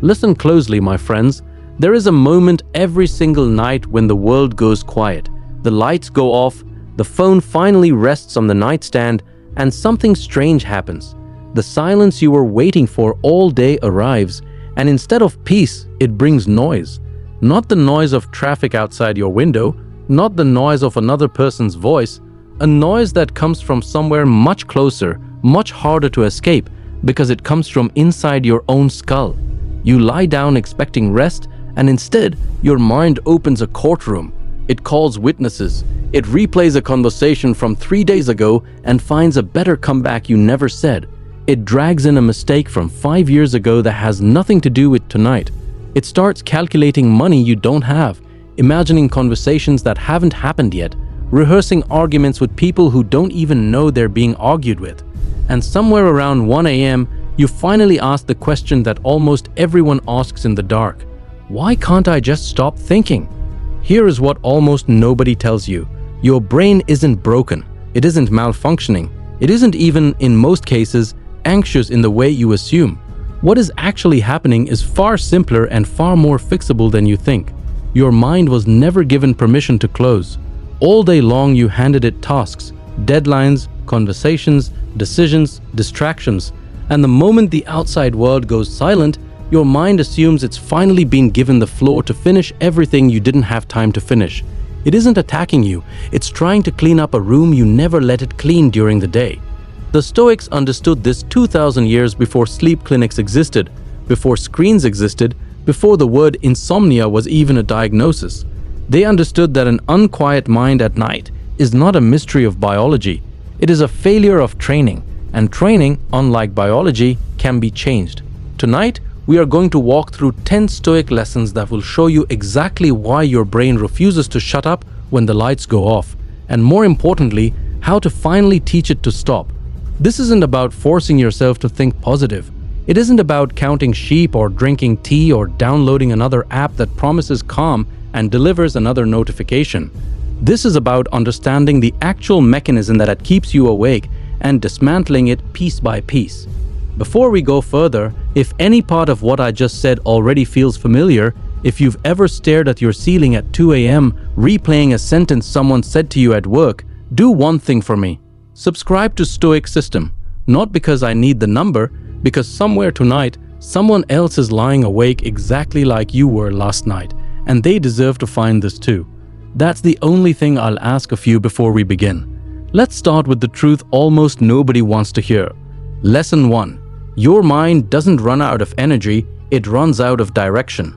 Listen closely, my friends. There is a moment every single night when the world goes quiet. The lights go off, the phone finally rests on the nightstand, and something strange happens. The silence you were waiting for all day arrives, and instead of peace, it brings noise. Not the noise of traffic outside your window, not the noise of another person's voice, a noise that comes from somewhere much closer, much harder to escape, because it comes from inside your own skull. You lie down expecting rest, and instead, your mind opens a courtroom. It calls witnesses. It replays a conversation from 3 days ago and finds a better comeback you never said. It drags in a mistake from 5 years ago that has nothing to do with tonight. It starts calculating money you don't have, imagining conversations that haven't happened yet, rehearsing arguments with people who don't even know they're being argued with. And somewhere around 1 a.m., you finally ask the question that almost everyone asks in the dark. Why can't I just stop thinking? Here is what almost nobody tells you. Your brain isn't broken. It isn't malfunctioning. It isn't even, in most cases, anxious in the way you assume. What is actually happening is far simpler and far more fixable than you think. Your mind was never given permission to close. All day long you handed it tasks, deadlines, conversations, decisions, distractions, and the moment the outside world goes silent, your mind assumes it's finally been given the floor to finish everything you didn't have time to finish. It isn't attacking you, it's trying to clean up a room you never let it clean during the day. The Stoics understood this 2,000 years before sleep clinics existed, before screens existed, before the word insomnia was even a diagnosis. They understood that an unquiet mind at night is not a mystery of biology. It is a failure of training, and training, unlike biology, can be changed. Tonight, we are going to walk through 10 Stoic lessons that will show you exactly why your brain refuses to shut up when the lights go off, and more importantly, how to finally teach it to stop. This isn't about forcing yourself to think positive. It isn't about counting sheep or drinking tea or downloading another app that promises calm and delivers another notification. This is about understanding the actual mechanism that keeps you awake and dismantling it piece by piece. Before we go further, if any part of what I just said already feels familiar, if you've ever stared at your ceiling at 2 a.m. replaying a sentence someone said to you at work, do one thing for me. Subscribe to Stoicism, not because I need the number, because somewhere tonight, someone else is lying awake exactly like you were last night, and they deserve to find this too. That's the only thing I'll ask of you before we begin. Let's start with the truth almost nobody wants to hear. Lesson 1. Your mind doesn't run out of energy, it runs out of direction.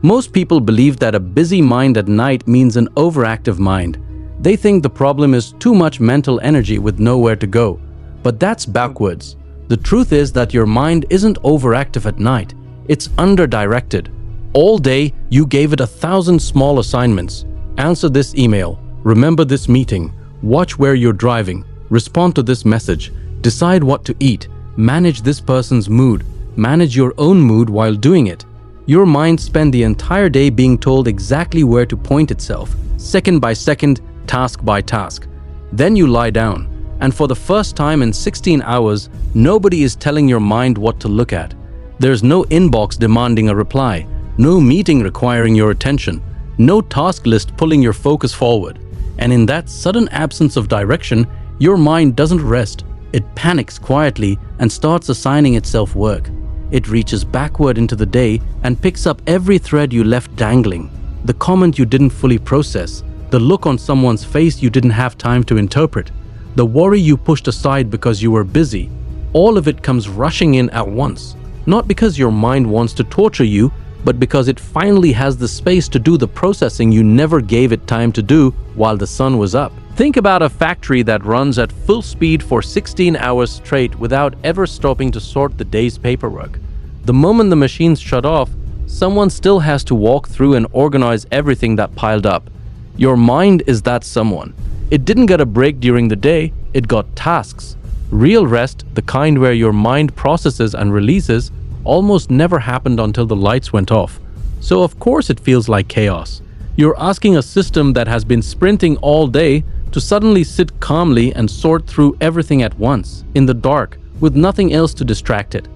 Most people believe that a busy mind at night means an overactive mind. They think the problem is too much mental energy with nowhere to go. But that's backwards. The truth is that your mind isn't overactive at night, it's under-directed. All day, you gave it 1,000 small assignments. Answer this email, remember this meeting, watch where you're driving, respond to this message, decide what to eat, manage this person's mood, manage your own mood while doing it. Your mind spent the entire day being told exactly where to point itself, second by second, task by task. Then you lie down, and for the first time in 16 hours, nobody is telling your mind what to look at. There's no inbox demanding a reply, no meeting requiring your attention, no task list pulling your focus forward. And in that sudden absence of direction, your mind doesn't rest. It panics quietly and starts assigning itself work. It reaches backward into the day and picks up every thread you left dangling, the comment you didn't fully process, the look on someone's face you didn't have time to interpret, the worry you pushed aside because you were busy. All of it comes rushing in at once, not because your mind wants to torture you, but because it finally has the space to do the processing you never gave it time to do while the sun was up. Think about a factory that runs at full speed for 16 hours straight without ever stopping to sort the day's paperwork. The moment the machines shut off, someone still has to walk through and organize everything that piled up. Your mind is that someone. It didn't get a break during the day, it got tasks. Real rest, the kind where your mind processes and releases, almost never happened until the lights went off. So of course it feels like chaos. You're asking a system that has been sprinting all day to suddenly sit calmly and sort through everything at once, in the dark, with nothing else to distract it.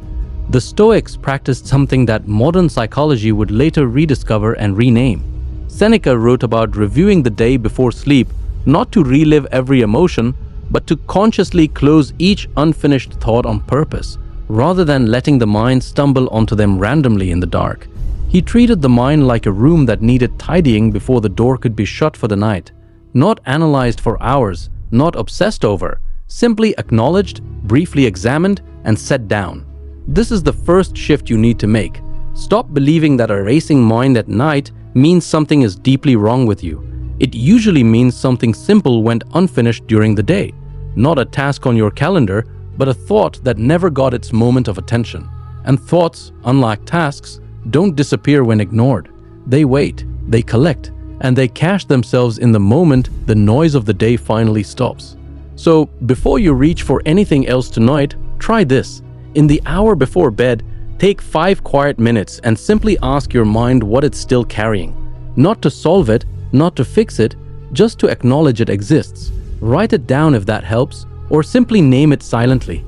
The Stoics practiced something that modern psychology would later rediscover and rename. Seneca wrote about reviewing the day before sleep, not to relive every emotion, but to consciously close each unfinished thought on purpose, rather than letting the mind stumble onto them randomly in the dark. He treated the mind like a room that needed tidying before the door could be shut for the night. Not analyzed for hours, not obsessed over, simply acknowledged, briefly examined, and set down. This is the first shift you need to make. Stop believing that a racing mind at night means something is deeply wrong with you. It usually means something simple went unfinished during the day. Not a task on your calendar, but a thought that never got its moment of attention. And thoughts, unlike tasks, don't disappear when ignored. They wait, they collect, and they cache themselves in the moment the noise of the day finally stops. So, before you reach for anything else tonight, try this. In the hour before bed, take 5 quiet minutes and simply ask your mind what it's still carrying. Not to solve it, not to fix it, just to acknowledge it exists. Write it down if that helps, or simply name it silently.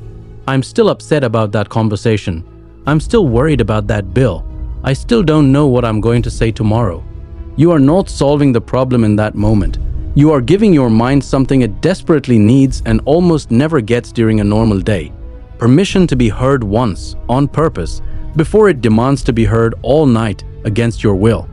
I'm still upset about that conversation. I'm still worried about that bill. I still don't know what I'm going to say tomorrow. You are not solving the problem in that moment. You are giving your mind something it desperately needs and almost never gets during a normal day. Permission to be heard once, on purpose, before it demands to be heard all night against your will.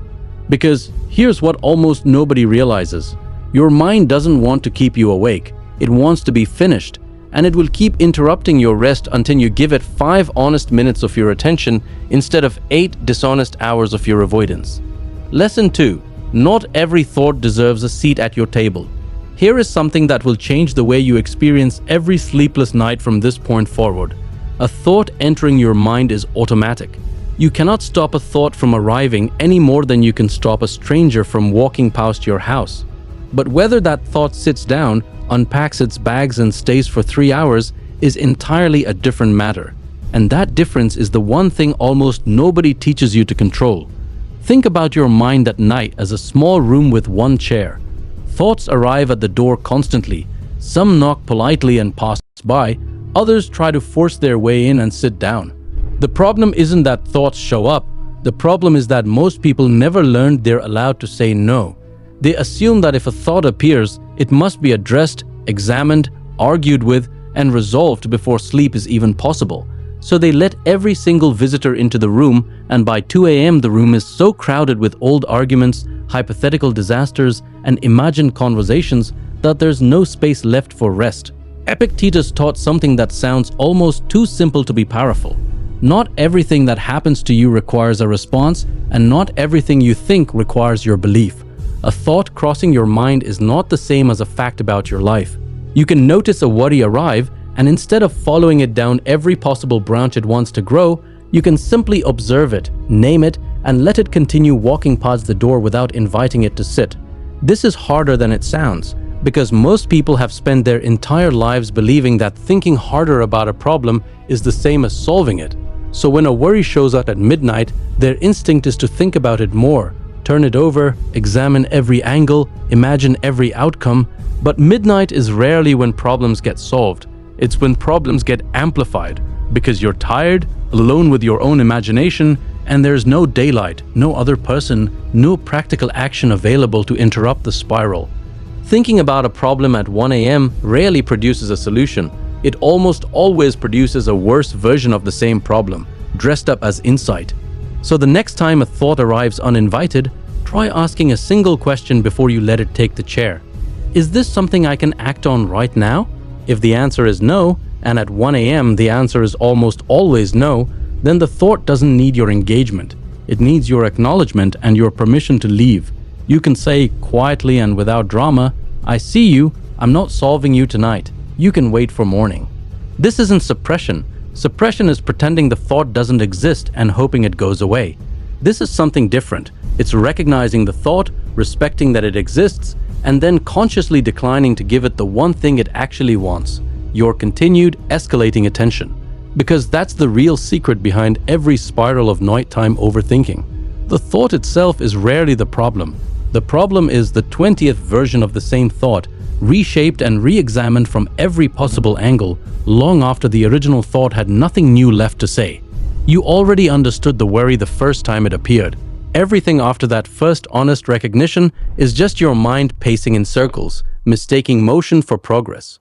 Because here's what almost nobody realizes. Your mind doesn't want to keep you awake. It wants to be finished, and it will keep interrupting your rest until you give it 5 honest minutes of your attention instead of 8 dishonest hours of your avoidance. Lesson 2. Not every thought deserves a seat at your table. Here is something that will change the way you experience every sleepless night from this point forward. A thought entering your mind is automatic. You cannot stop a thought from arriving any more than you can stop a stranger from walking past your house. But whether that thought sits down, unpacks its bags and stays for 3 hours is entirely a different matter. And that difference is the one thing almost nobody teaches you to control. Think about your mind at night as a small room with one chair. Thoughts arrive at the door constantly. Some knock politely and pass by. Others try to force their way in and sit down. The problem isn't that thoughts show up. The problem is that most people never learned they're allowed to say no. They assume that if a thought appears, it must be addressed, examined, argued with, and resolved before sleep is even possible. So they let every single visitor into the room, and by 2 a.m. the room is so crowded with old arguments, hypothetical disasters, and imagined conversations that there's no space left for rest. Epictetus taught something that sounds almost too simple to be powerful. Not everything that happens to you requires a response, and not everything you think requires your belief. A thought crossing your mind is not the same as a fact about your life. You can notice a worry arrive, and instead of following it down every possible branch it wants to grow, you can simply observe it, name it, and let it continue walking past the door without inviting it to sit. This is harder than it sounds, because most people have spent their entire lives believing that thinking harder about a problem is the same as solving it. So when a worry shows up at midnight, their instinct is to think about it more, turn it over, examine every angle, imagine every outcome. But midnight is rarely when problems get solved. It's when problems get amplified, because you're tired, alone with your own imagination, and there's no daylight, no other person, no practical action available to interrupt the spiral. Thinking about a problem at 1 a.m. rarely produces a solution. It almost always produces a worse version of the same problem, dressed up as insight. So the next time a thought arrives uninvited, try asking a single question before you let it take the chair. Is this something I can act on right now? If the answer is no, and at 1 a.m. the answer is almost always no, then the thought doesn't need your engagement. It needs your acknowledgement and your permission to leave. You can say quietly and without drama, "I see you, I'm not solving you tonight. You can wait for morning." This isn't suppression. Suppression is pretending the thought doesn't exist and hoping it goes away. This is something different. It's recognizing the thought, respecting that it exists, and then consciously declining to give it the one thing it actually wants: your continued, escalating attention. Because that's the real secret behind every spiral of nighttime overthinking. The thought itself is rarely the problem. The problem is the 20th version of the same thought, reshaped and re-examined from every possible angle, long after the original thought had nothing new left to say. You already understood the worry the first time it appeared. Everything after that first honest recognition is just your mind pacing in circles, mistaking motion for progress.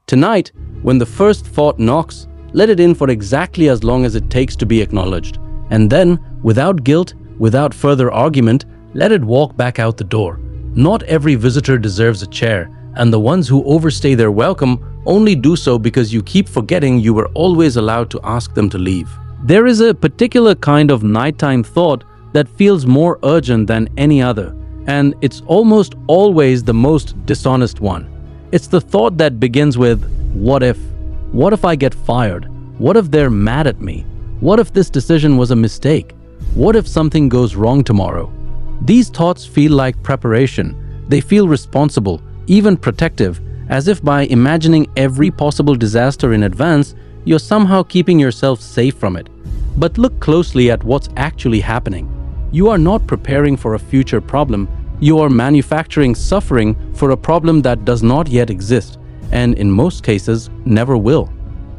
Tonight, when the first thought knocks, let it in for exactly as long as it takes to be acknowledged. And then, without guilt, without further argument, let it walk back out the door. Not every visitor deserves a chair, and the ones who overstay their welcome only do so because you keep forgetting you were always allowed to ask them to leave. There is a particular kind of nighttime thought that feels more urgent than any other, and it's almost always the most dishonest one. It's the thought that begins with, what if? What if I get fired? What if they're mad at me? What if this decision was a mistake? What if something goes wrong tomorrow? These thoughts feel like preparation. They feel responsible, even protective, as if by imagining every possible disaster in advance, you're somehow keeping yourself safe from it. But look closely at what's actually happening. You are not preparing for a future problem. You are manufacturing suffering for a problem that does not yet exist, and in most cases, never will.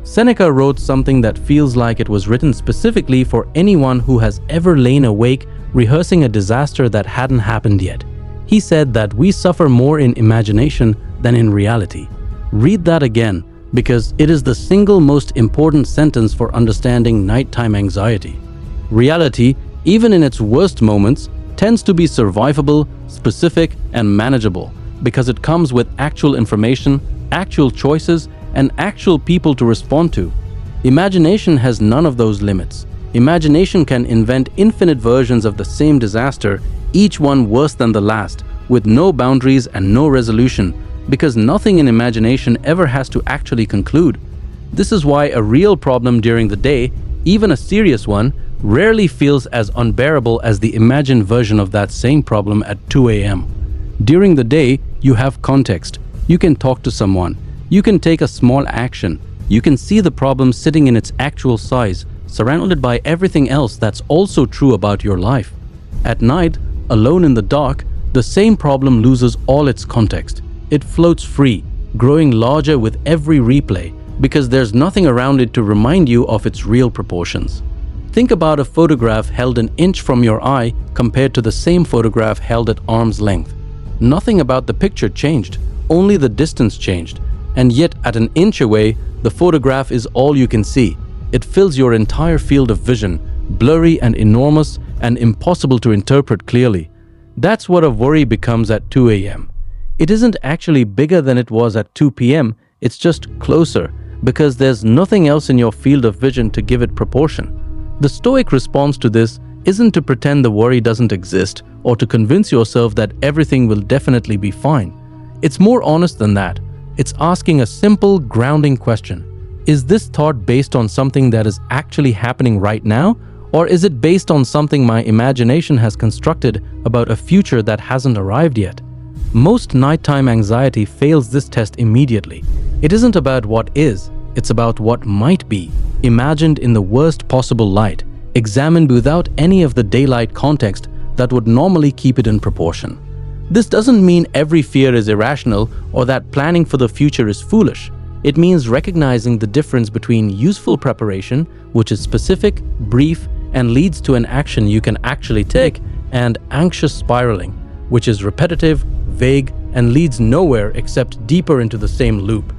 Seneca wrote something that feels like it was written specifically for anyone who has ever lain awake rehearsing a disaster that hadn't happened yet. He said that we suffer more in imagination than in reality. Read that again, because it is the single most important sentence for understanding nighttime anxiety. Reality, even in its worst moments, tends to be survivable, specific, and manageable because it comes with actual information, actual choices, and actual people to respond to. Imagination has none of those limits. Imagination can invent infinite versions of the same disaster, each one worse than the last, with no boundaries and no resolution, because nothing in imagination ever has to actually conclude. This is why a real problem during the day, even a serious one, rarely feels as unbearable as the imagined version of that same problem at 2 a.m. During the day, you have context. You can talk to someone. You can take a small action. You can see the problem sitting in its actual size, surrounded by everything else that's also true about your life. At night, alone in the dark, the same problem loses all its context. It floats free, growing larger with every replay, because there's nothing around it to remind you of its real proportions. Think about a photograph held an inch from your eye compared to the same photograph held at arm's length. Nothing about the picture changed, only the distance changed. And yet, at an inch away, the photograph is all you can see. It fills your entire field of vision, blurry and enormous and impossible to interpret clearly. That's what a worry becomes at 2 a.m. It isn't actually bigger than it was at 2 p.m., it's just closer, because there's nothing else in your field of vision to give it proportion. The Stoic response to this isn't to pretend the worry doesn't exist or to convince yourself that everything will definitely be fine. It's more honest than that. It's asking a simple, grounding question. Is this thought based on something that is actually happening right now, or is it based on something my imagination has constructed about a future that hasn't arrived yet? Most nighttime anxiety fails this test immediately. It isn't about what is, it's about what might be, imagined in the worst possible light, examined without any of the daylight context that would normally keep it in proportion. This doesn't mean every fear is irrational or that planning for the future is foolish. It means recognizing the difference between useful preparation, which is specific, brief, and leads to an action you can actually take, and anxious spiraling, which is repetitive, vague, and leads nowhere except deeper into the same loop.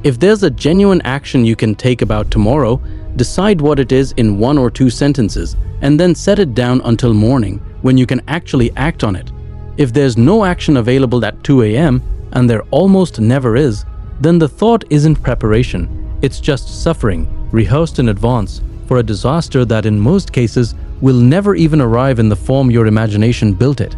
If there's a genuine action you can take about tomorrow, decide what it is in 1 or 2 sentences, and then set it down until morning when you can actually act on it. If there's no action available at 2 a.m., and there almost never is, then the thought isn't preparation, it's just suffering, rehearsed in advance, for a disaster that in most cases will never even arrive in the form your imagination built it.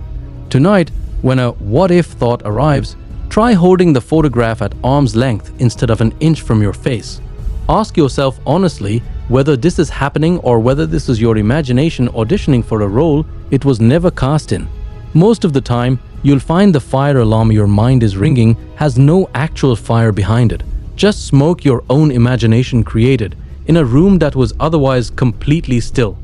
Tonight, when a what-if thought arrives, try holding the photograph at arm's length instead of an inch from your face. Ask yourself honestly whether this is happening or whether this is your imagination auditioning for a role it was never cast in. Most of the time, you'll find the fire alarm your mind is ringing has no actual fire behind it, just smoke your own imagination created in a room that was otherwise completely still.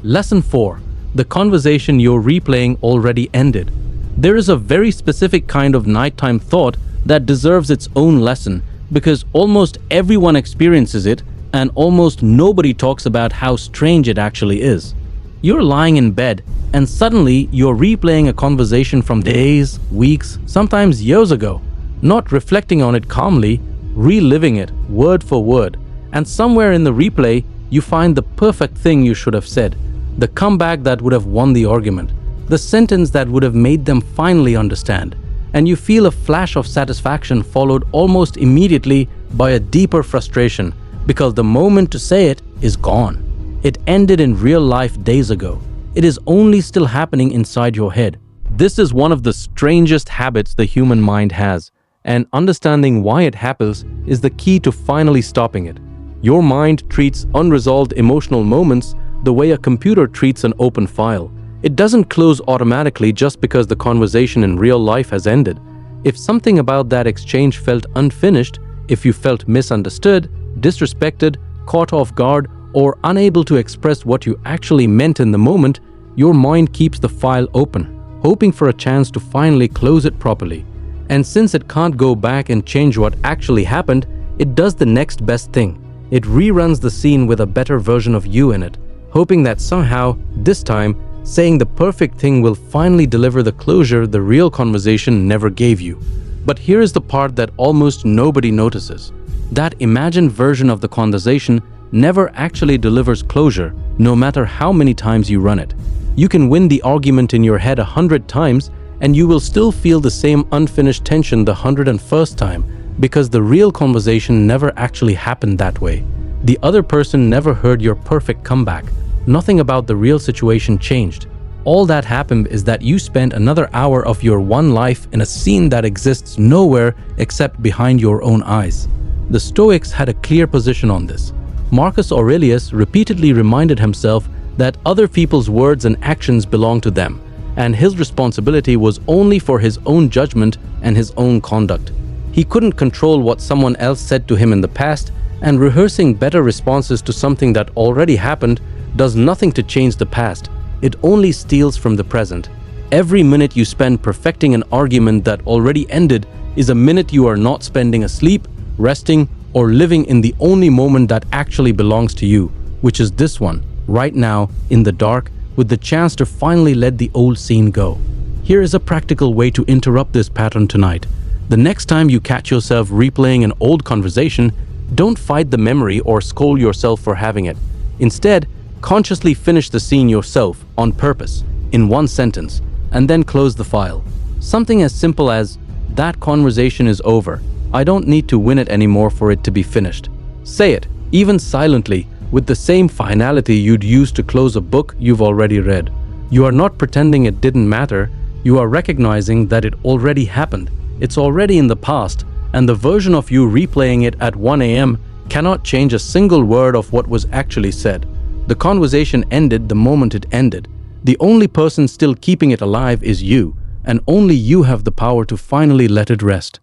Lesson 4. The conversation you're replaying already ended. There is a very specific kind of nighttime thought that deserves its own lesson because almost everyone experiences it, and almost nobody talks about how strange it actually is. You're lying in bed, and suddenly you're replaying a conversation from days, weeks, sometimes years ago, not reflecting on it calmly, reliving it word for word. And somewhere in the replay, you find the perfect thing you should have said, the comeback that would have won the argument, the sentence that would have made them finally understand. And you feel a flash of satisfaction followed almost immediately by a deeper frustration, because the moment to say it is gone. It ended in real life days ago. It is only still happening inside your head. This is one of the strangest habits the human mind has, and understanding why it happens is the key to finally stopping it. Your mind treats unresolved emotional moments the way a computer treats an open file. It doesn't close automatically just because the conversation in real life has ended. If something about that exchange felt unfinished, if you felt misunderstood, disrespected, caught off guard, or unable to express what you actually meant in the moment, your mind keeps the file open, hoping for a chance to finally close it properly. And since it can't go back and change what actually happened, it does the next best thing. It reruns the scene with a better version of you in it, hoping that somehow, this time, saying the perfect thing will finally deliver the closure the real conversation never gave you. But here is the part that almost nobody notices. That imagined version of the conversation never actually delivers closure, no matter how many times you run it. You can win the argument in your head 100 times, and you will still feel the same unfinished tension the 101st time, because the real conversation never actually happened that way. The other person never heard your perfect comeback. Nothing about the real situation changed. All that happened is that you spent another hour of your one life in a scene that exists nowhere except behind your own eyes. The Stoics had a clear position on this. Marcus Aurelius repeatedly reminded himself that other people's words and actions belong to them, and his responsibility was only for his own judgment and his own conduct. He couldn't control what someone else said to him in the past, and rehearsing better responses to something that already happened does nothing to change the past. It only steals from the present. Every minute you spend perfecting an argument that already ended is a minute you are not spending asleep, resting, or living in the only moment that actually belongs to you, which is this one, right now, in the dark, with the chance to finally let the old scene go. Here is a practical way to interrupt this pattern tonight. The next time you catch yourself replaying an old conversation, don't fight the memory or scold yourself for having it. Instead, consciously finish the scene yourself, on purpose, in one sentence, and then close the file. Something as simple as, "That conversation is over. I don't need to win it anymore for it to be finished." Say it, even silently, with the same finality you'd use to close a book you've already read. You are not pretending it didn't matter. You are recognizing that it already happened. It's already in the past, and the version of you replaying it at 1 a.m. cannot change a single word of what was actually said. The conversation ended the moment it ended. The only person still keeping it alive is you, and only you have the power to finally let it rest.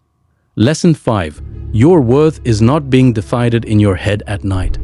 Lesson 5. Your worth is not being decided in your head at night.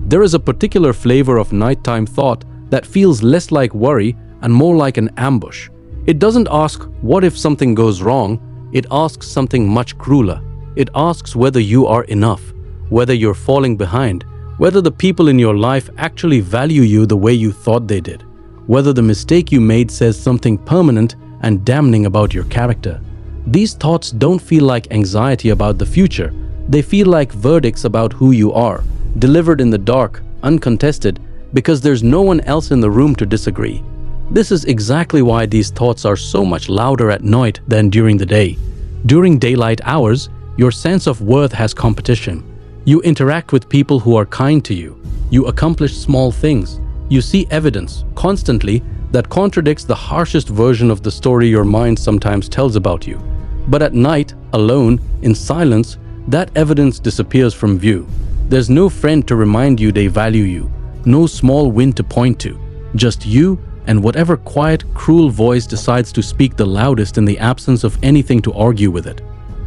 There is a particular flavor of nighttime thought that feels less like worry and more like an ambush. It doesn't ask, what if something goes wrong? It asks something much crueler. It asks whether you are enough, whether you're falling behind, whether the people in your life actually value you the way you thought they did, whether the mistake you made says something permanent and damning about your character. These thoughts don't feel like anxiety about the future. They feel like verdicts about who you are, delivered in the dark, uncontested, because there's no one else in the room to disagree. This is exactly why these thoughts are so much louder at night than during the day. During daylight hours, your sense of worth has competition. You interact with people who are kind to you. You accomplish small things. You see evidence, constantly, that contradicts the harshest version of the story your mind sometimes tells about you. But at night, alone, in silence, that evidence disappears from view. There's no friend to remind you they value you, no small win to point to, just you and whatever quiet, cruel voice decides to speak the loudest in the absence of anything to argue with it.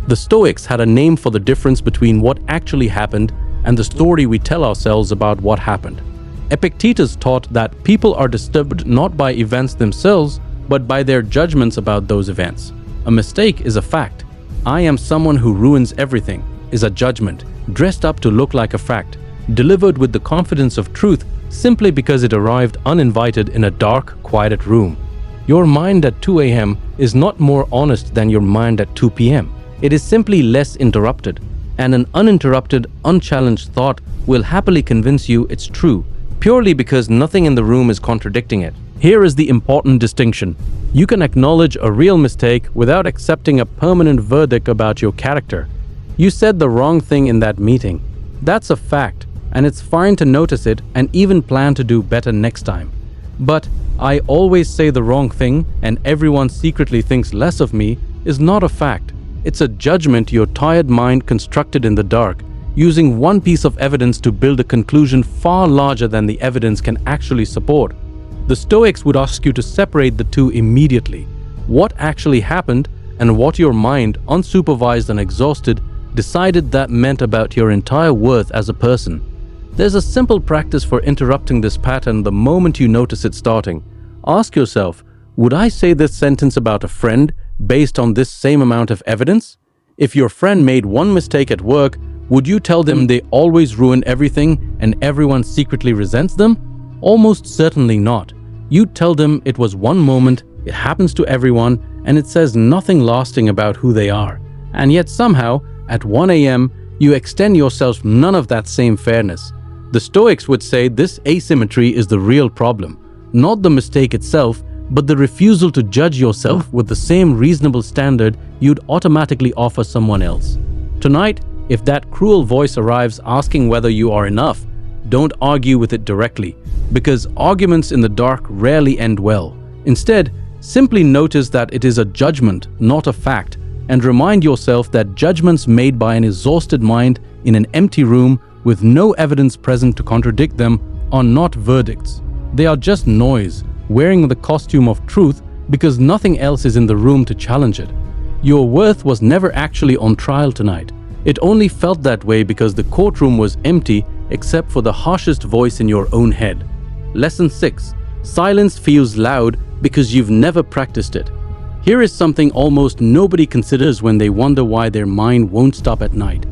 The Stoics had a name for the difference between what actually happened and the story we tell ourselves about what happened. Epictetus taught that people are disturbed not by events themselves, but by their judgments about those events. A mistake is a fact. "I am someone who ruins everything" is a judgment, dressed up to look like a fact. delivered with the confidence of truth simply because it arrived uninvited in a dark, quiet room. Your mind at 2 a.m. is not more honest than your mind at 2 p.m. It is simply less interrupted, and an uninterrupted, unchallenged thought will happily convince you it's true, purely because nothing in the room is contradicting it. Here is the important distinction. You can acknowledge a real mistake without accepting a permanent verdict about your character. You said the wrong thing in that meeting. That's a fact, and it's fine to notice it and even plan to do better next time. But I always say the wrong thing and everyone secretly thinks less of me is not a fact. It's a judgment your tired mind constructed in the dark, using one piece of evidence to build a conclusion far larger than the evidence can actually support. The Stoics would ask you to separate the two immediately. What actually happened and what your mind, unsupervised and exhausted, decided that meant about your entire worth as a person. There's a simple practice for interrupting this pattern the moment you notice it starting. Ask yourself, would I say this sentence about a friend based on this same amount of evidence? If your friend made one mistake at work, would you tell them they always ruin everything and everyone secretly resents them? Almost certainly not. You'd tell them it was one moment, it happens to everyone, and it says nothing lasting about who they are. And yet somehow, at 1 a.m., you extend yourself none of that same fairness. The Stoics would say this asymmetry is the real problem, not the mistake itself, but the refusal to judge yourself with the same reasonable standard you'd automatically offer someone else. Tonight, if that cruel voice arrives asking whether you are enough, don't argue with it directly, because arguments in the dark rarely end well. Instead, simply notice that it is a judgment, not a fact, and remind yourself that judgments made by an exhausted mind in an empty room with no evidence present to contradict them are not verdicts. They are just noise, wearing the costume of truth because nothing else is in the room to challenge it. Your worth was never actually on trial tonight. It only felt that way because the courtroom was empty except for the harshest voice in your own head. Lesson 6. Silence feels loud because you've never practiced it. Here is something almost nobody considers when they wonder why their mind won't stop at night.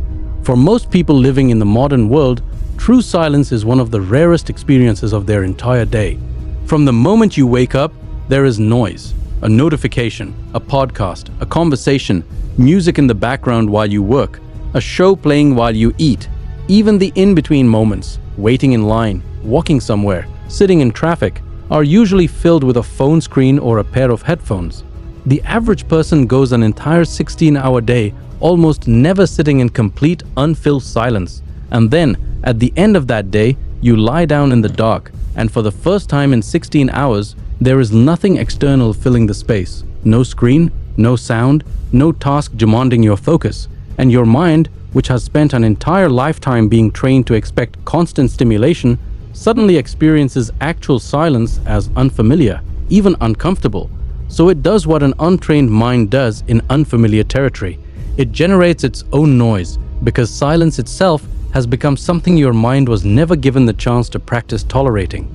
For most people living in the modern world, true silence is one of the rarest experiences of their entire day. From the moment you wake up, there is noise, a notification, a podcast, a conversation, music in the background while you work, a show playing while you eat, even the in-between moments, waiting in line, walking somewhere, sitting in traffic, are usually filled with a phone screen or a pair of headphones. The average person goes an entire 16-hour day almost never sitting in complete, unfilled silence. And then, at the end of that day, you lie down in the dark, and for the first time in 16 hours, there is nothing external filling the space. No screen, no sound, no task demanding your focus. And your mind, which has spent an entire lifetime being trained to expect constant stimulation, suddenly experiences actual silence as unfamiliar, even uncomfortable. So it does what an untrained mind does in unfamiliar territory. It generates its own noise, because silence itself has become something your mind was never given the chance to practice tolerating.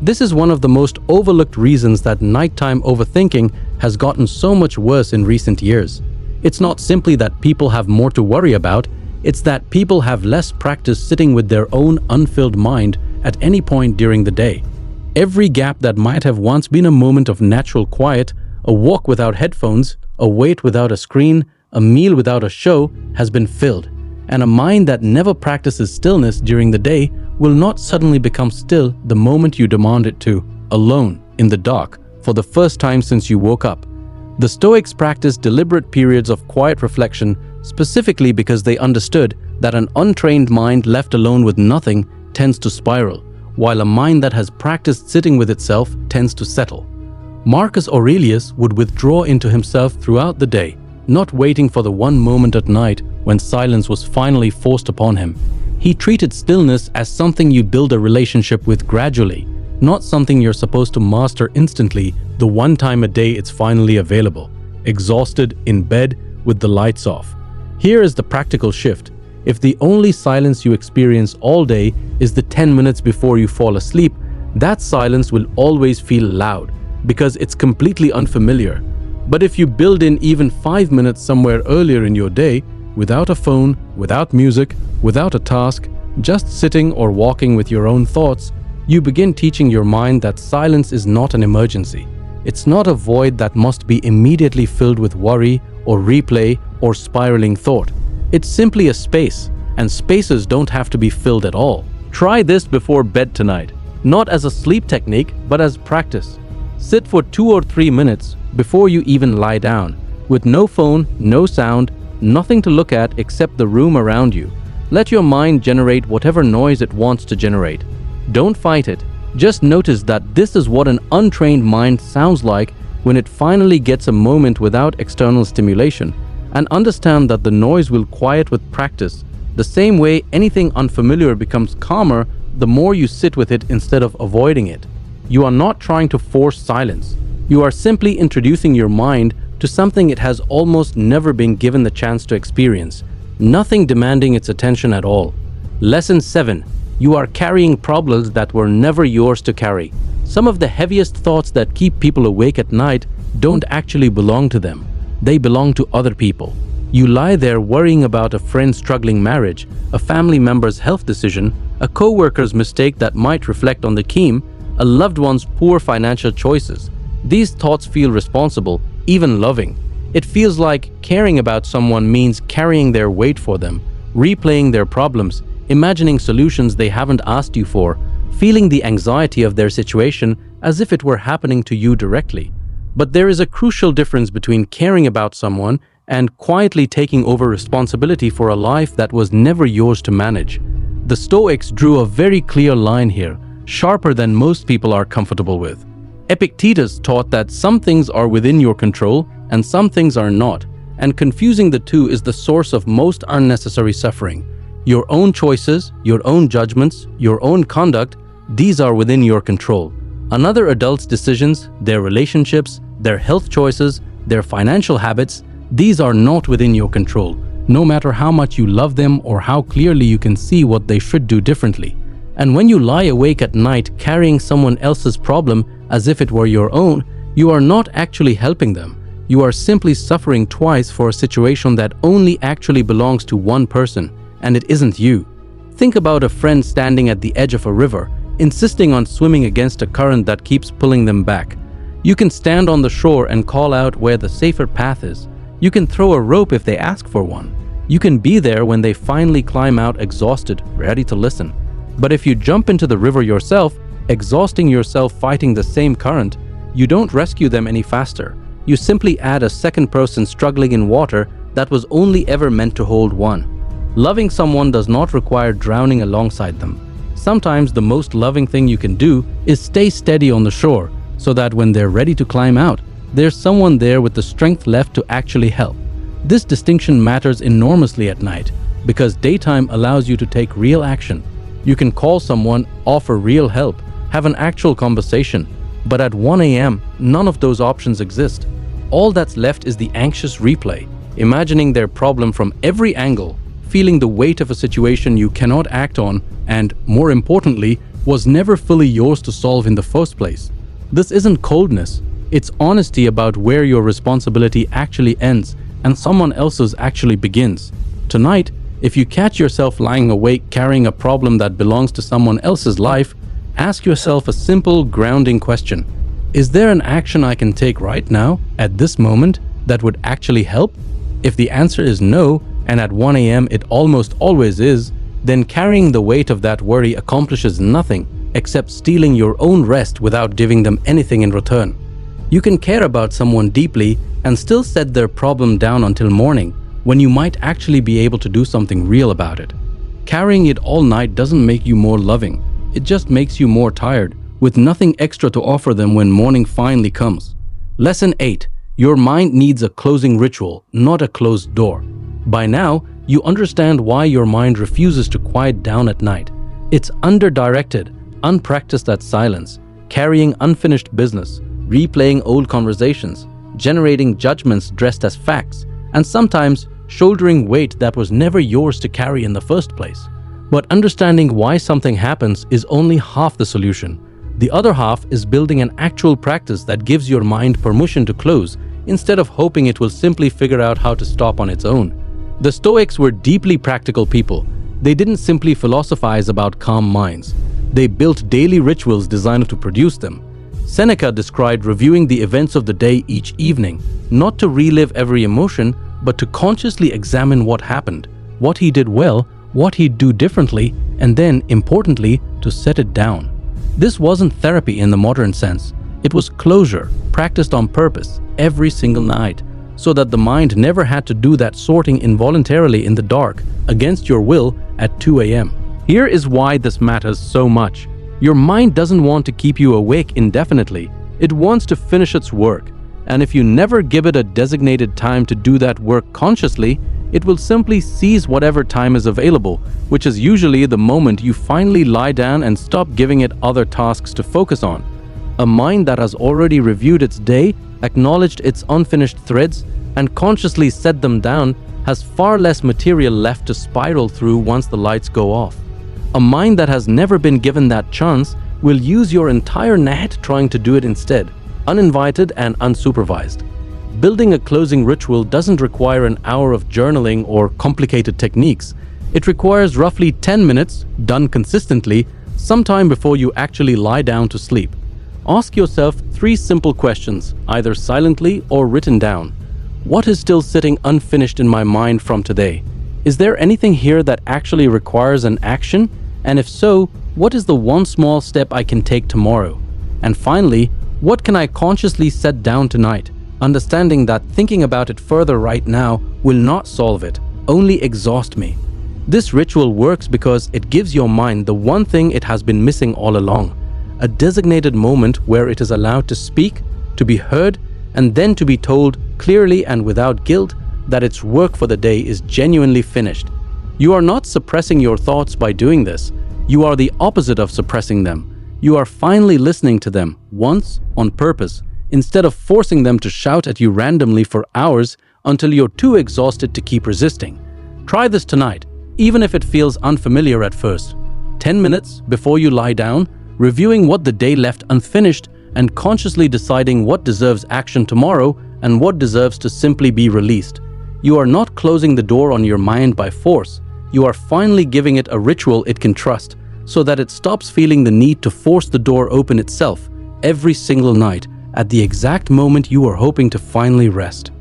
This is one of the most overlooked reasons that nighttime overthinking has gotten so much worse in recent years. It's not simply that people have more to worry about, it's that people have less practice sitting with their own unfilled mind at any point during the day. Every gap that might have once been a moment of natural quiet, a walk without headphones, a wait without a screen, a meal without a show, has been filled. And a mind that never practices stillness during the day will not suddenly become still the moment you demand it to, alone, in the dark, for the first time since you woke up. The Stoics practiced deliberate periods of quiet reflection specifically because they understood that an untrained mind left alone with nothing tends to spiral, while a mind that has practiced sitting with itself tends to settle. Marcus Aurelius would withdraw into himself throughout the day, not waiting for the one moment at night when silence was finally forced upon him. He treated stillness as something you build a relationship with gradually, not something you're supposed to master instantly the one time a day it's finally available, exhausted, in bed, with the lights off. Here is the practical shift. If the only silence you experience all day is the 10 minutes before you fall asleep, that silence will always feel loud because it's completely unfamiliar. But if you build in even 5 minutes somewhere earlier in your day, without a phone, without music, without a task, just sitting or walking with your own thoughts, you begin teaching your mind that silence is not an emergency. It's not a void that must be immediately filled with worry or replay or spiraling thought. It's simply a space, and spaces don't have to be filled at all. Try this before bed tonight, not as a sleep technique, but as practice. Sit for 2 or 3 minutes before you even lie down, with no phone, no sound, nothing to look at except the room around you. Let your mind generate whatever noise it wants to generate. Don't fight it. Just notice that this is what an untrained mind sounds like when it finally gets a moment without external stimulation, and understand that the noise will quiet with practice. The same way anything unfamiliar becomes calmer the more you sit with it instead of avoiding it. You are not trying to force silence. You are simply introducing your mind to something it has almost never been given the chance to experience, nothing demanding its attention at all. Lesson 7. You are carrying problems that were never yours to carry. Some of the heaviest thoughts that keep people awake at night don't actually belong to them. They belong to other people. You lie there worrying about a friend's struggling marriage, a family member's health decision, a co-worker's mistake that might reflect on the team, a loved one's poor financial choices. These thoughts feel responsible, even loving. It feels like caring about someone means carrying their weight for them, replaying their problems, imagining solutions they haven't asked you for, feeling the anxiety of their situation as if it were happening to you directly. But there is a crucial difference between caring about someone and quietly taking over responsibility for a life that was never yours to manage. The Stoics drew a very clear line here, sharper than most people are comfortable with. Epictetus taught that some things are within your control and some things are not, and confusing the two is the source of most unnecessary suffering. Your own choices, your own judgments, your own conduct, these are within your control. Another adult's decisions, their relationships, their health choices, their financial habits, these are not within your control, no matter how much you love them or how clearly you can see what they should do differently. And when you lie awake at night carrying someone else's problem as if it were your own, you are not actually helping them. You are simply suffering twice for a situation that only actually belongs to one person, and it isn't you. Think about a friend standing at the edge of a river, insisting on swimming against a current that keeps pulling them back. You can stand on the shore and call out where the safer path is. You can throw a rope if they ask for one. You can be there when they finally climb out exhausted, ready to listen. But if you jump into the river yourself, exhausting yourself fighting the same current, you don't rescue them any faster. You simply add a second person struggling in water that was only ever meant to hold one. Loving someone does not require drowning alongside them. Sometimes the most loving thing you can do is stay steady on the shore so that when they're ready to climb out, there's someone there with the strength left to actually help. This distinction matters enormously at night because daytime allows you to take real action. You can call someone, offer real help, have an actual conversation, but at 1 a.m., none of those options exist. All that's left is the anxious replay, imagining their problem from every angle, feeling the weight of a situation you cannot act on and, more importantly, was never fully yours to solve in the first place. This isn't coldness. It's honesty about where your responsibility actually ends and someone else's actually begins. Tonight, if you catch yourself lying awake carrying a problem that belongs to someone else's life, ask yourself a simple, grounding question. Is there an action I can take right now, at this moment, that would actually help? If the answer is no, and at 1 a.m. it almost always is, then carrying the weight of that worry accomplishes nothing except stealing your own rest without giving them anything in return. You can care about someone deeply and still set their problem down until morning, when you might actually be able to do something real about it. Carrying it all night doesn't make you more loving. It just makes you more tired, with nothing extra to offer them when morning finally comes. Lesson 8. Your mind needs a closing ritual, not a closed door. By now, you understand why your mind refuses to quiet down at night. It's under-directed, unpracticed at silence, carrying unfinished business, replaying old conversations, generating judgments dressed as facts, and sometimes shouldering weight that was never yours to carry in the first place. But understanding why something happens is only half the solution. The other half is building an actual practice that gives your mind permission to close instead of hoping it will simply figure out how to stop on its own. The Stoics were deeply practical people. They didn't simply philosophize about calm minds. They built daily rituals designed to produce them. Seneca described reviewing the events of the day each evening, not to relive every emotion, but to consciously examine what happened, what he did well, what he'd do differently, and then, importantly, to set it down. This wasn't therapy in the modern sense. It was closure, practiced on purpose, every single night, so that the mind never had to do that sorting involuntarily in the dark, against your will, at 2 a.m. Here is why this matters so much. Your mind doesn't want to keep you awake indefinitely. It wants to finish its work. And if you never give it a designated time to do that work consciously, it will simply seize whatever time is available, which is usually the moment you finally lie down and stop giving it other tasks to focus on. A mind that has already reviewed its day, acknowledged its unfinished threads, and consciously set them down has far less material left to spiral through once the lights go off. A mind that has never been given that chance will use your entire night trying to do it instead, uninvited and unsupervised. Building a closing ritual doesn't require an hour of journaling or complicated techniques. It requires roughly 10 minutes, done consistently, sometime before you actually lie down to sleep. Ask yourself 3 simple questions, either silently or written down. What is still sitting unfinished in my mind from today? Is there anything here that actually requires an action? And if so, what is the one small step I can take tomorrow? And finally, what can I consciously set down tonight, understanding that thinking about it further right now will not solve it, only exhaust me. This ritual works because it gives your mind the one thing it has been missing all along, a designated moment where it is allowed to speak, to be heard, and then to be told clearly and without guilt that its work for the day is genuinely finished. You are not suppressing your thoughts by doing this. You are the opposite of suppressing them. You are finally listening to them once on purpose, instead of forcing them to shout at you randomly for hours until you're too exhausted to keep resisting. Try this tonight, even if it feels unfamiliar at first. 10 minutes before you lie down, reviewing what the day left unfinished and consciously deciding what deserves action tomorrow and what deserves to simply be released. You are not closing the door on your mind by force. You are finally giving it a ritual it can trust, so that it stops feeling the need to force the door open itself every single night at the exact moment you are hoping to finally rest.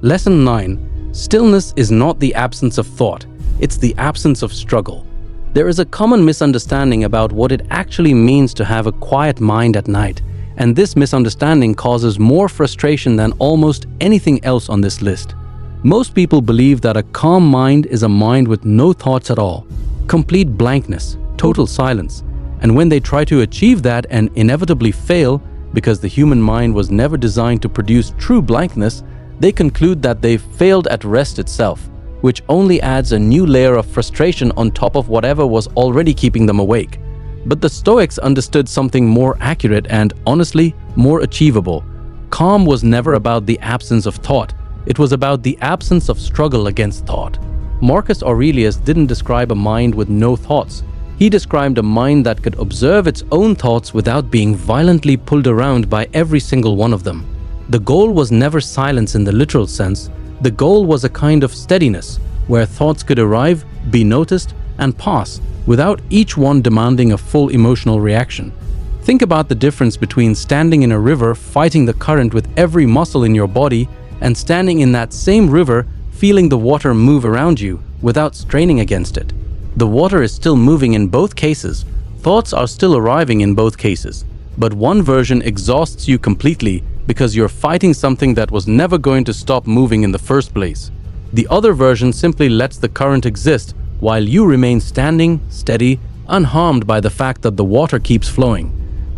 Lesson 9. Stillness is not the absence of thought, it's the absence of struggle. There is a common misunderstanding about what it actually means to have a quiet mind at night, and this misunderstanding causes more frustration than almost anything else on this list. Most people believe that a calm mind is a mind with no thoughts at all, complete blankness, total silence, and when they try to achieve that and inevitably fail because the human mind was never designed to produce true blankness, they conclude that they've failed at rest itself, which only adds a new layer of frustration on top of whatever was already keeping them awake. But the Stoics understood something more accurate and, honestly, more achievable. Calm was never about the absence of thought. It was about the absence of struggle against thought. Marcus Aurelius didn't describe a mind with no thoughts. He described a mind that could observe its own thoughts without being violently pulled around by every single one of them. The goal was never silence in the literal sense. The goal was a kind of steadiness, where thoughts could arrive, be noticed, and pass, without each one demanding a full emotional reaction. Think about the difference between standing in a river fighting the current with every muscle in your body and standing in that same river feeling the water move around you without straining against it. The water is still moving in both cases. Thoughts are still arriving in both cases. But one version exhausts you completely because you're fighting something that was never going to stop moving in the first place. The other version simply lets the current exist while you remain standing, steady, unharmed by the fact that the water keeps flowing.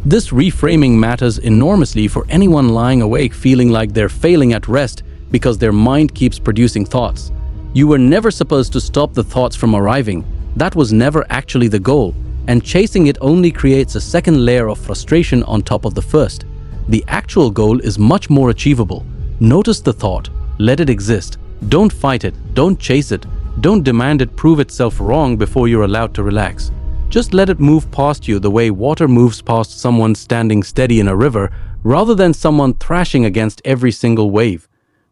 This reframing matters enormously for anyone lying awake feeling like they're failing at rest because their mind keeps producing thoughts. You were never supposed to stop the thoughts from arriving. That was never actually the goal, and chasing it only creates a second layer of frustration on top of the first. The actual goal is much more achievable. Notice the thought, let it exist. Don't fight it, don't chase it, don't demand it prove itself wrong before you're allowed to relax. Just let it move past you the way water moves past someone standing steady in a river, rather than someone thrashing against every single wave.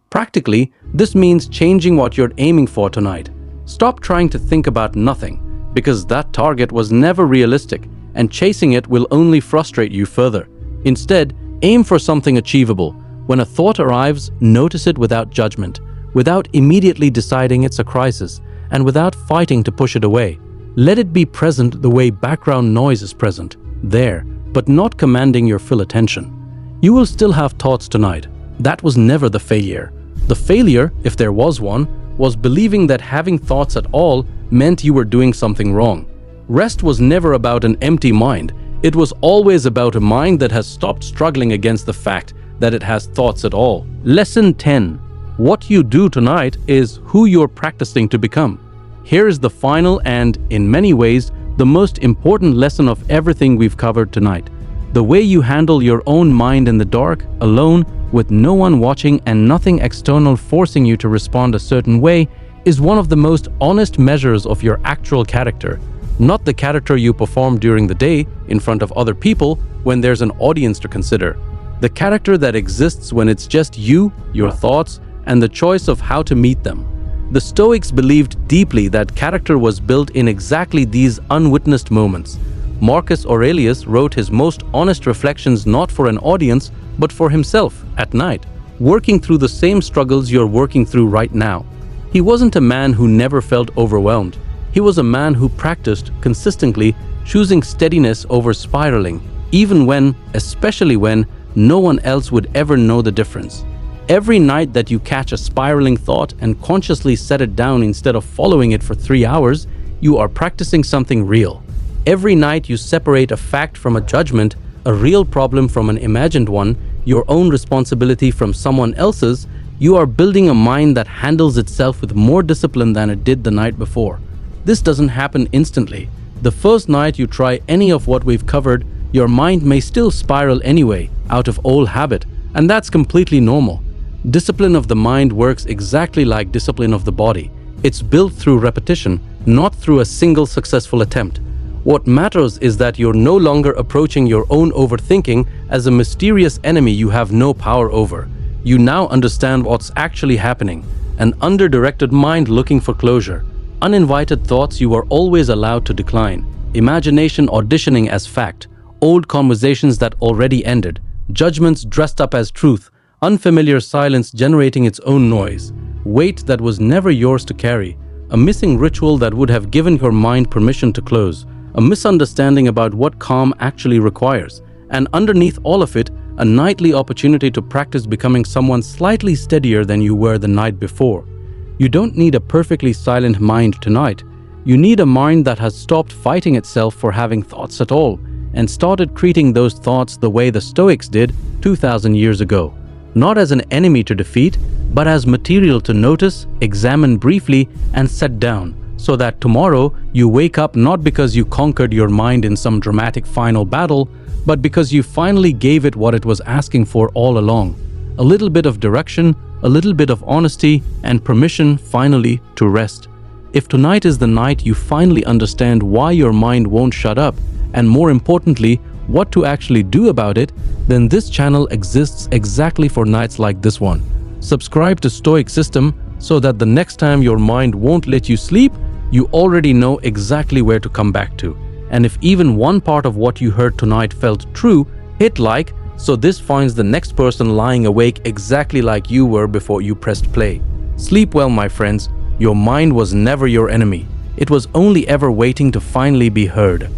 Practically, this means changing what you're aiming for tonight. Stop trying to think about nothing, because that target was never realistic, and chasing it will only frustrate you further. Instead, aim for something achievable. When a thought arrives, notice it without judgment, without immediately deciding it's a crisis, and without fighting to push it away. Let it be present the way background noise is present, there, but not commanding your full attention. You will still have thoughts tonight. That was never the failure. The failure, if there was one, was believing that having thoughts at all meant you were doing something wrong. Rest was never about an empty mind. It was always about a mind that has stopped struggling against the fact that it has thoughts at all. Lesson 10. What you do tonight is who you're practicing to become. Here is the final and, in many ways, the most important lesson of everything we've covered tonight. The way you handle your own mind in the dark, alone, with no one watching and nothing external forcing you to respond a certain way, is one of the most honest measures of your actual character. Not the character you perform during the day in front of other people when there's an audience to consider. The character that exists when it's just you, your thoughts, and the choice of how to meet them. The Stoics believed deeply that character was built in exactly these unwitnessed moments. Marcus Aurelius wrote his most honest reflections not for an audience, but for himself, at night, working through the same struggles you're working through right now. He wasn't a man who never felt overwhelmed. He was a man who practiced consistently, choosing steadiness over spiraling, even when, especially when, no one else would ever know the difference. Every night that you catch a spiraling thought and consciously set it down instead of following it for 3 hours, you are practicing something real. Every night you separate a fact from a judgment, a real problem from an imagined one, your own responsibility from someone else's, you are building a mind that handles itself with more discipline than it did the night before. This doesn't happen instantly. The first night you try any of what we've covered, your mind may still spiral anyway, out of old habit, and that's completely normal. Discipline of the mind works exactly like discipline of the body. It's built through repetition, not through a single successful attempt. What matters is that you're no longer approaching your own overthinking as a mysterious enemy you have no power over. You now understand what's actually happening. An under-directed mind looking for closure. Uninvited thoughts you are always allowed to decline. Imagination auditioning as fact. Old conversations that already ended. Judgments dressed up as truth. Unfamiliar silence generating its own noise. Weight that was never yours to carry. A missing ritual that would have given your mind permission to close. A misunderstanding about what calm actually requires. And underneath all of it, a nightly opportunity to practice becoming someone slightly steadier than you were the night before. You don't need a perfectly silent mind tonight. You need a mind that has stopped fighting itself for having thoughts at all and started treating those thoughts the way the Stoics did 2,000 years ago. Not as an enemy to defeat, but as material to notice, examine briefly, and set down, so that tomorrow you wake up not because you conquered your mind in some dramatic final battle, but because you finally gave it what it was asking for all along. A little bit of direction, a little bit of honesty, and permission finally to rest. If tonight is the night you finally understand why your mind won't shut up, and more importantly, what to actually do about it, then this channel exists exactly for nights like this one. Subscribe to Stoicism so that the next time your mind won't let you sleep, you already know exactly where to come back to. And if even one part of what you heard tonight felt true, hit like so this finds the next person lying awake exactly like you were before you pressed play. Sleep well, my friends. Your mind was never your enemy. It was only ever waiting to finally be heard.